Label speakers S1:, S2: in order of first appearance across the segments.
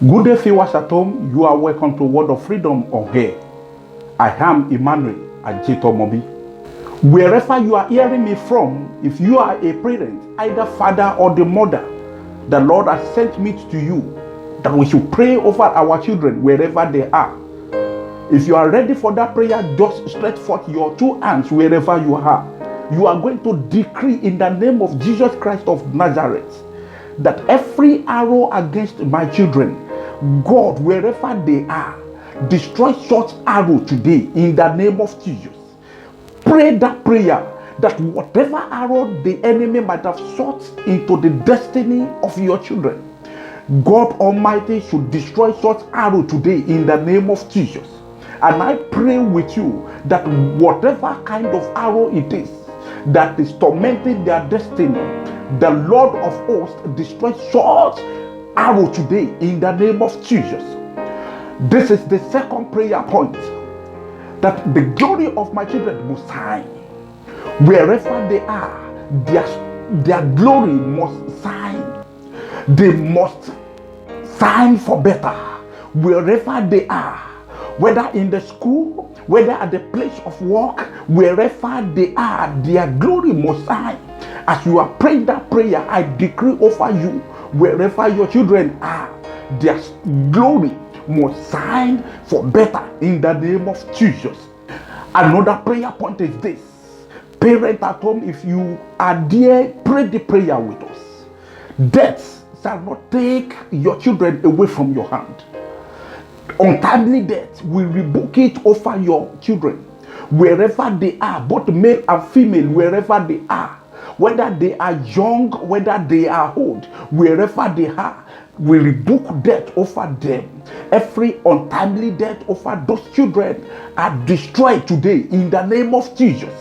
S1: Good day, viewers at home. You are welcome to Word of Freedom on here. I am Emmanuel Ajitomobi. Wherever you are hearing me from, if you are a parent, either father or the mother, the Lord has sent me to you that we should pray over our children wherever they are. If you are ready for that prayer, just stretch forth your two hands wherever you are. You are going to decree in the name of Jesus Christ of Nazareth that every arrow against my children, God, wherever they are, destroy such arrow today in the name of Jesus. Pray that prayer that whatever arrow the enemy might have shot into the destiny of your children, God Almighty should destroy such arrow today in the name of Jesus. And I pray with you that whatever kind of arrow it is that is tormenting their destiny, the Lord of hosts destroy such arrow today in the name of Jesus. This is the second prayer point, that the glory of my children must shine. Wherever they are, their glory must shine. They must shine for better. Wherever they are, whether in the school, whether at the place of work, wherever they are, their glory must shine. As you are praying that prayer, I decree over you, wherever your children are, their glory must shine for better in the name of Jesus. Another prayer point is this. Parent at home, if you are there, pray the prayer with us. Death shall not take your children away from your hand. Untimely death, we rebuke it over your children. Wherever they are, both male and female, wherever they are, whether they are young, whether they are old, wherever they are, we rebuke death over them. Every untimely death over those children are destroyed today in the name of Jesus.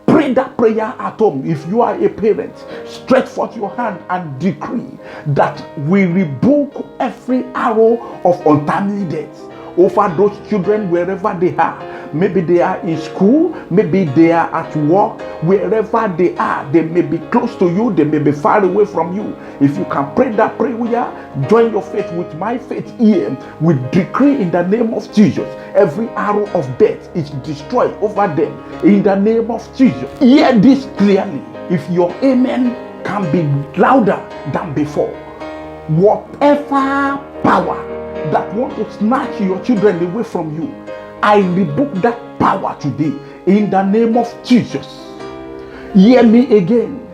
S1: Pray that prayer at home. If you are a parent, stretch forth your hand and decree that we rebuke every arrow of untimely death over those children wherever they are. Maybe they are in school, maybe they are at work, wherever they are. They may be close to you, they may be far away from you. If you can pray that prayer, join your faith with my faith here. We decree in the name of Jesus, every arrow of death is destroyed over them in the name of Jesus. Hear this clearly. If your amen can be louder than before, whatever power that want to snatch your children away from you, I rebuke that power today in the name of Jesus. Hear me again.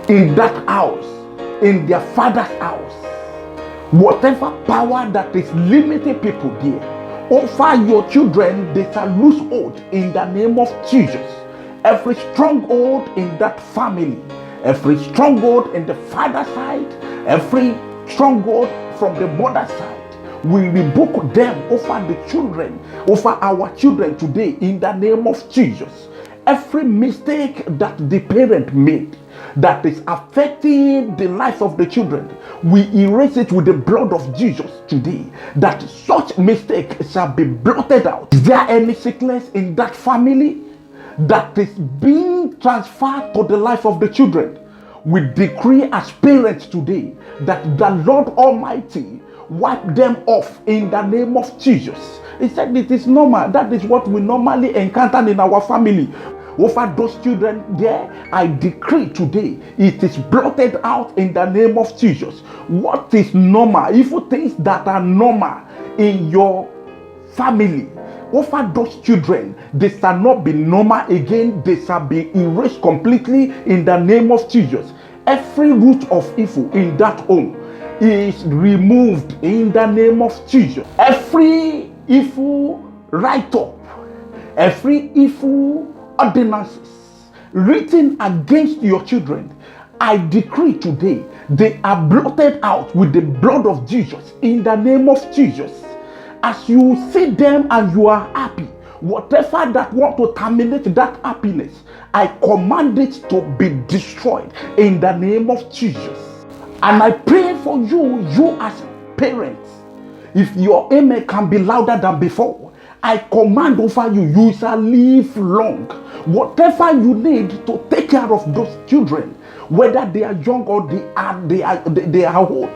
S1: In that house, in their father's house, whatever power that is limiting people there, over your children, they shall lose hold in the name of Jesus. Every stronghold in that family, every stronghold in the father's side, every stronghold from the mother's side, we rebuke them over the children, over our children today in the name of Jesus. Every mistake that the parent made that is affecting the life of the children, we erase it with the blood of Jesus today, that such mistake shall be blotted out. Is there any sickness in that family that is being transferred to the life of the children? We decree as parents today that the Lord Almighty wipe them off in the name of Jesus. He said it is normal. That is what we normally encounter in our family. Over those children there, I decree today it is blotted out in the name of Jesus. What is normal? Evil things that are normal in your family, over those children, they shall not be normal again. They shall be erased completely in the name of Jesus. Every root of evil in that home is removed in the name of Jesus. Every evil write-up, every evil ordinances written against your children, I decree today they are blotted out with the blood of Jesus in the name of Jesus. As you see them and you are happy, whatever that want to terminate that happiness, I command it to be destroyed in the name of Jesus. And I pray for you as parents, if your amen can be louder than before, I command over you, you shall live long. Whatever you need to take care of those children, whether they are young or they are old,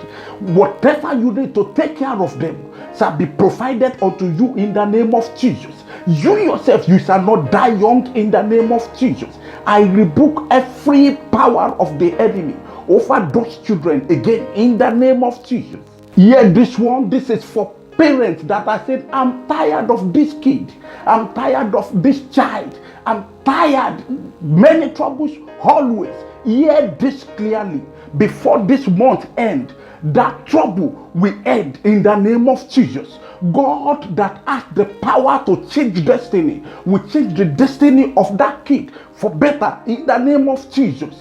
S1: whatever you need to take care of them shall be provided unto you in the name of Jesus. You yourself, you shall not die young in the name of Jesus. I rebuke every power of the enemy over those children again in the name of Jesus. Hear this one. This is for parents that I said, I'm tired of this kid. I'm tired of this child. I'm tired. Many troubles always. Hear this clearly. Before this month end, that trouble will end in the name of Jesus. God that has the power to change destiny will change the destiny of that kid for better in the name of Jesus.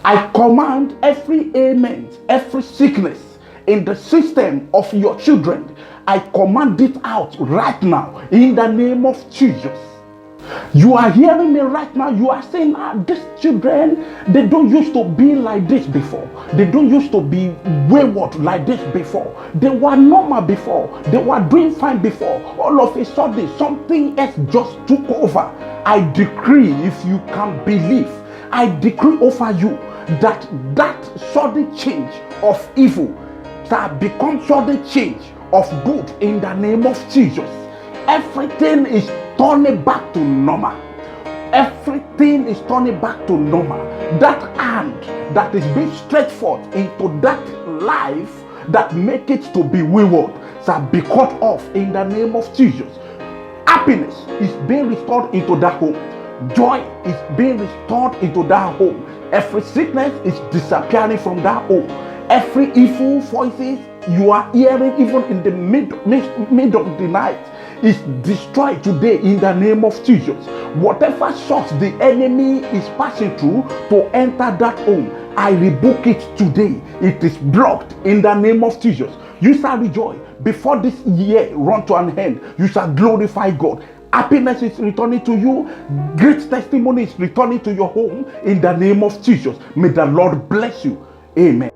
S1: I command every ailment, every sickness in the system of your children, I command it out right now in the name of Jesus. You are hearing me right now. You are saying, these children, they don't used to be like this before. They don't used to be wayward like this before. They were normal before. They were doing fine before. All of a sudden, something else just took over. I decree, if you can believe, I decree over you that sudden change of evil shall become sudden change of good in the name of Jesus. Everything is turning back to normal. Everything is turning back to normal. That hand that is being stretched forth into that life that make it to be wayward shall be cut off in the name of Jesus. Happiness is being restored into that home. Joy is being restored into that home. Every sickness is disappearing from that home. Every evil voices you are hearing even in the mid of the night is destroyed today in the name of Jesus. Whatever source the enemy is passing through to enter that home, I rebuke it today. It is blocked in the name of Jesus. You shall rejoice. Before this year run to an end, you shall glorify God. Happiness is returning to you. Great testimony is returning to your home in the name of Jesus. May the Lord bless you. Amen.